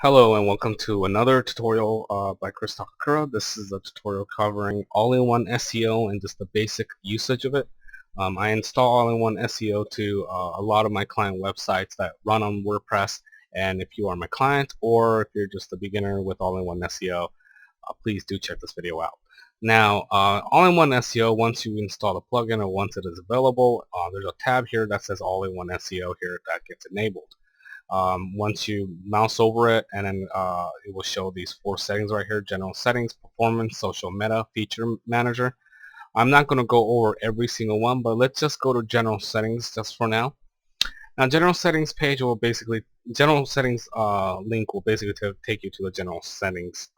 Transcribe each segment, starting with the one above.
Hello and welcome to another tutorial by Chris Takakura. This is a tutorial covering all-in-one SEO and just the basic usage of it. I install all-in-one SEO to a lot of my client websites that run on WordPress, and if you are my client or if you're just a beginner with all-in-one SEO, please do check this video out. Now, all-in-one SEO, once you install the plugin or once it is available, there's a tab here that says all-in-one SEO here that gets enabled. Once you mouse over it, and then it will show these 4 settings right here: general settings, performance, social meta, feature manager. I'm not going to go over every single one, but let's just go to general settings just for now. Now, general settings page will basically, general settings link will basically take you to the general settings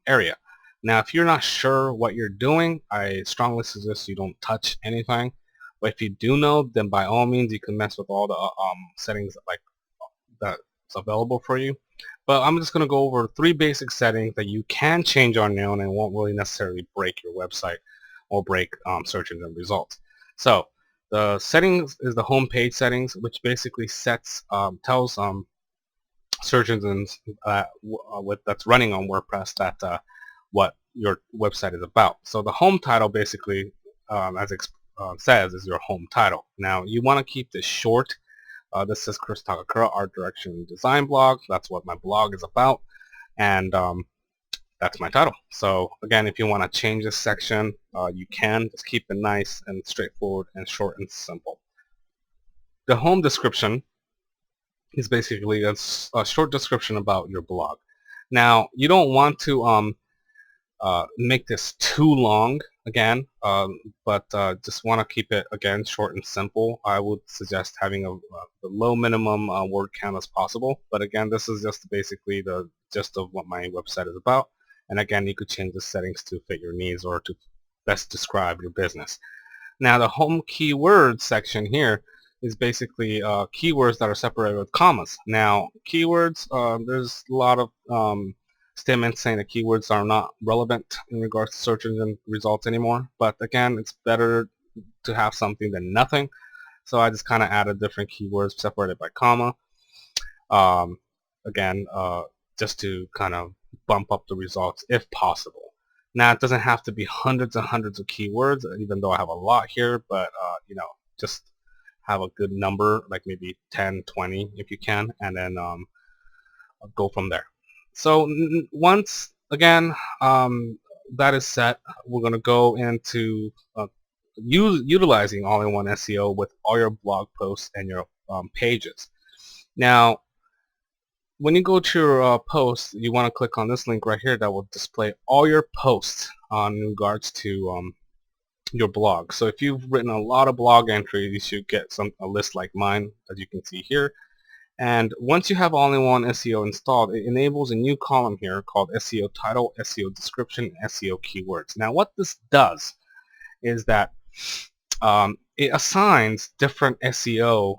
area. Now, if you're not sure what you're doing, I strongly suggest you don't touch anything. But if you do know, then by all means you can mess with all the settings like that's available for you. But I'm just going to go over 3 basic settings that you can change on your own and won't really necessarily break your website or break search engine results. So the settings is the home page settings, which basically sets tells search engines that's running on WordPress that what your website is about. So the home title basically, as it says, is your home title. Now you want to keep this short. This is Chris Takakura, Art Direction and Design blog. That's what my blog is about, and that's my title. So again, if you want to change this section, you can. Just keep it nice and straightforward and short and simple. The home description is basically a short description about your blog. Now, you don't want to make this too long again, but just want to keep it again short and simple. I would suggest having the low minimum word count as possible, but again, this is just basically the gist of what my website is about. And again, you could change the settings to fit your needs or to best describe your business. Now, the home keywords section here is basically keywords that are separated with commas. Now, keywords, there's a lot of statements saying that keywords are not relevant in regards to search engine results anymore. But again, it's better to have something than nothing. So I just kind of added different keywords separated by comma. Again, just to kind of bump up the results if possible. Now, it doesn't have to be hundreds and hundreds of keywords, even though I have a lot here, but you know, just have a good number, like maybe 10, 20 if you can, and then go from there. So once again that is set, we're going to go into utilizing all-in-one SEO with all your blog posts and your pages. Now, when you go to your posts, you want to click on this link right here that will display all your posts in regards to your blog. So if you've written a lot of blog entries, you should get a list like mine, as you can see here. And once you have all-in-one SEO installed, it enables a new column here called SEO title, SEO description, and SEO keywords. Now, what this does is that it assigns different SEO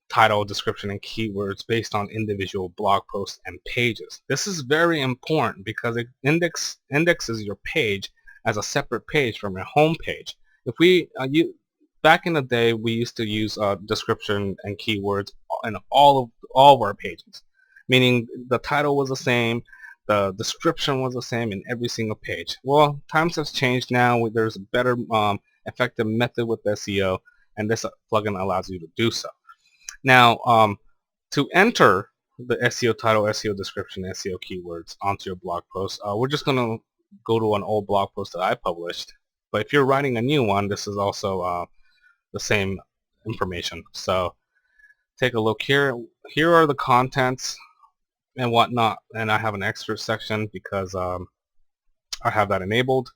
title, description, and keywords based on individual blog posts and pages. This is very important because it indexes your page as a separate page from your home page. If we back in the day, we used to use description and keywords in all of our pages, meaning the title was the same, the description was the same in every single page. Well, times have changed now. There's a better effective method with SEO, and this plugin allows you to do so. Now, to enter the SEO title, SEO description, SEO keywords onto your blog post, we're just going to go to an old blog post that I published. But if you're writing a new one, this is also the same information. So take a look here. Here are the contents and whatnot, and I have an extra section because I have that enabled.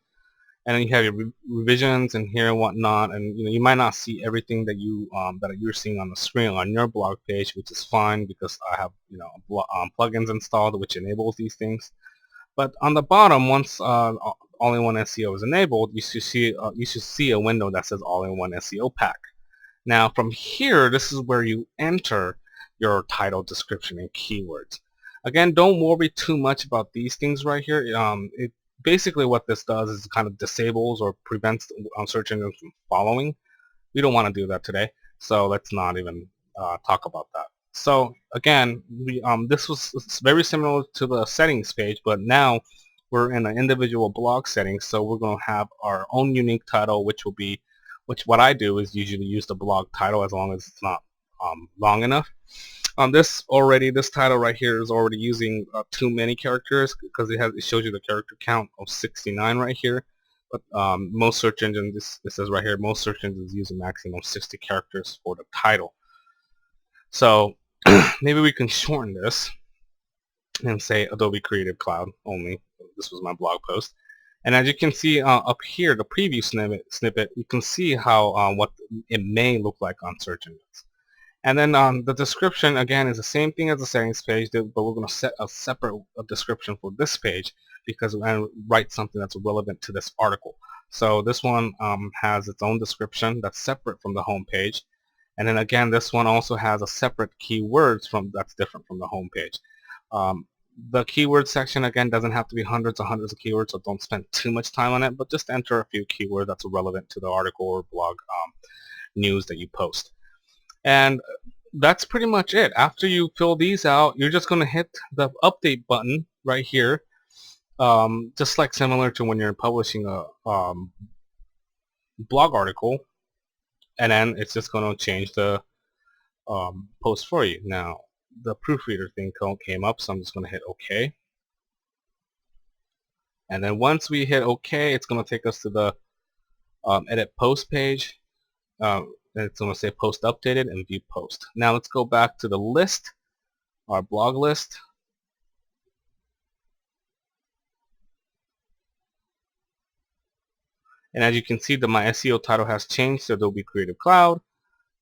And then you have your revisions in here and whatnot, and you might not see everything that you're seeing on the screen on your blog page, which is fine because I have plugins installed which enables these things. But on the bottom, once all-in-one SEO is enabled, you should see a window that says all-in-one SEO pack. Now, from here, this is where you enter your title, description, and keywords. Again, don't worry too much about these things right here. Basically what this does is kind of disables or prevents search engines from following. We don't want to do that today, so let's not even talk about that. So again, this was very similar to the settings page, but now we're in an individual blog settings. So we're going to have our own unique title, which what I do is usually use the blog title as long as it's not long enough. This title right here is already using too many characters because it shows you the character count of 69 right here. But most search engines, this says right here, most search engines use a maximum of 60 characters for the title. So maybe we can shorten this and say Adobe Creative Cloud only. This was my blog post. And as you can see up here, the preview snippet, you can see how what it may look like on search engines. And then the description, again, is the same thing as the settings page, but we're going to set a separate description for this page because we're going to write something that's relevant to this article. So this one has its own description that's separate from the home page. And then again, this one also has a separate keywords that's different from the home page. The keyword section, again, doesn't have to be hundreds and hundreds of keywords, so don't spend too much time on it, but just enter a few keywords that's relevant to the article or blog news that you post. And that's pretty much it. After you fill these out, you're just going to hit the update button right here, just like similar to when you're publishing a blog article, and then it's just going to change the post for you. Now, the proofreader thing came up, so I'm just going to hit OK. And then once we hit OK, it's going to take us to the edit post page. It's going to say post updated and view post. Now let's go back to the list, our blog list. And as you can see, my SEO title has changed to Adobe Creative Cloud,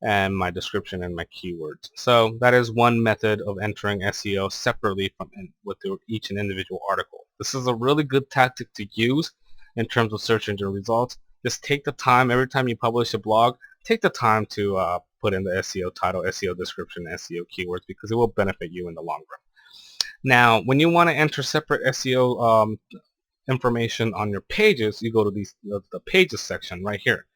and my description and my keywords. So that is one method of entering SEO separately from with each and individual article. This is a really good tactic to use in terms of search engine results. Just take the time every time you publish a blog. Take the time to put in the SEO title, SEO description, SEO keywords, because it will benefit you in the long run. Now, when you want to enter separate SEO information on your pages, you go to the pages section right here.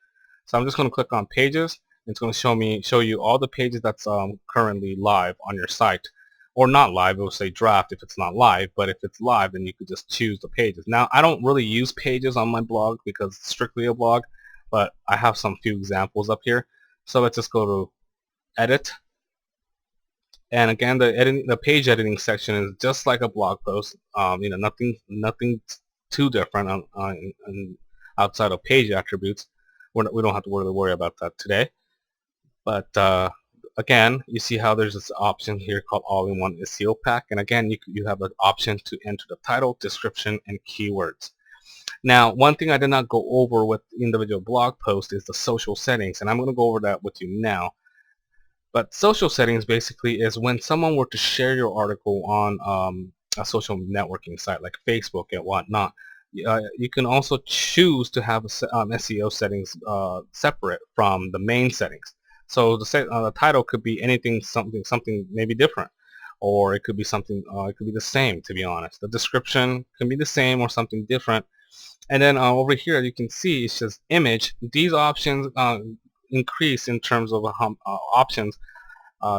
So I'm just going to click on pages. It's going to show you all the pages that's currently live on your site, or not live. It will say draft if it's not live, but if it's live, then you could just choose the pages. Now, I don't really use pages on my blog because it's strictly a blog, but I have some few examples up here. So let's just go to edit, and again, the page editing section is just like a blog post. Nothing too different outside of page attributes. We don't have to really worry about that today. But again, you see how there's this option here called All-in-One SEO Pack, and again, you have an option to enter the title, description, and keywords. Now, one thing I did not go over with individual blog posts is the social settings, and I'm going to go over that with you now. But social settings basically is when someone were to share your article on a social networking site like Facebook and whatnot, you can also choose to have SEO settings separate from the main settings. So the title could be anything, something maybe different, or it could be something, it could be the same, to be honest. The description can be the same or something different. And then over here, you can see it says image. These options increase in terms of options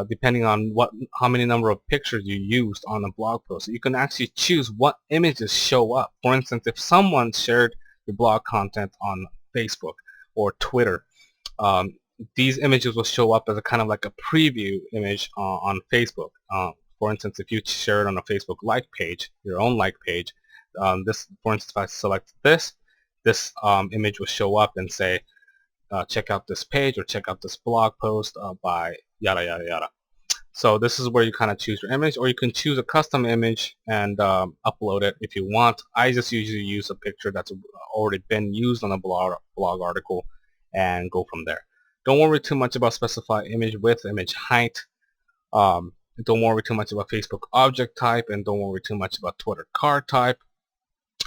depending on how many number of pictures you used on a blog post. So you can actually choose what images show up. For instance, if someone shared your blog content on Facebook or Twitter, these images will show up as a kind of like a preview image on Facebook. For instance, if you share it on a Facebook like page, your own like page, for instance, if I select this image will show up and say, check out this page or check out this blog post by yada yada yada. So this is where you kind of choose your image, or you can choose a custom image and upload it if you want. I just usually use a picture that's already been used on a blog article and go from there. Don't worry too much about specify image width, image height. Don't worry too much about Facebook object type, and don't worry too much about Twitter card type.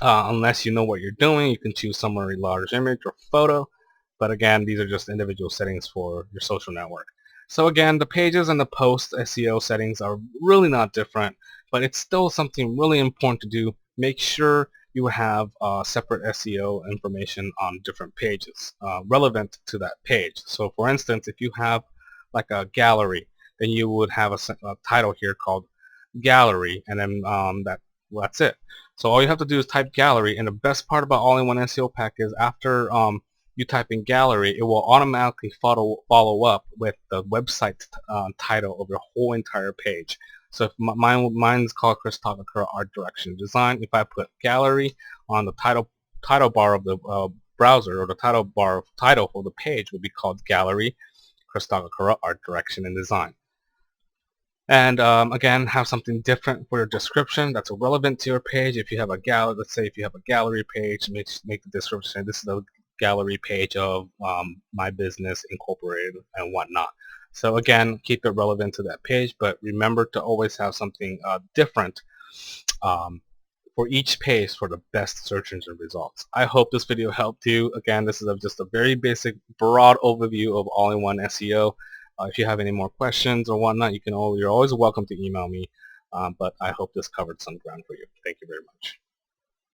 Unless you know what you're doing, you can choose somewhere large image or photo. But again, these are just individual settings for your social network. So again, the pages and the post SEO settings are really not different, but it's still something really important to do. Make sure you have separate SEO information on different pages relevant to that page. So for instance, if you have like a gallery then you would have a title here called gallery, and then that's it. So all you have to do is type gallery, and the best part about all-in-one SEO pack is after you type in gallery, it will automatically follow up with the website title of your whole entire page. So if mine's called Chris Takakura Art Direction Design. If I put gallery on the title bar of the browser, or the title for the page would be called gallery Chris Takakura Art Direction and Design. And again, have something different for your description that's relevant to your page. If you have a gallery, let's say if you have a gallery page, make the description, this is the gallery page of my business incorporated and whatnot. So again, keep it relevant to that page, but remember to always have something different for each page for the best search engine results. I hope this video helped you. Again, this is just a very basic, broad overview of all-in-one SEO. If you have any more questions or whatnot, you're always welcome to email me. But I hope this covered some ground for you. Thank you very much.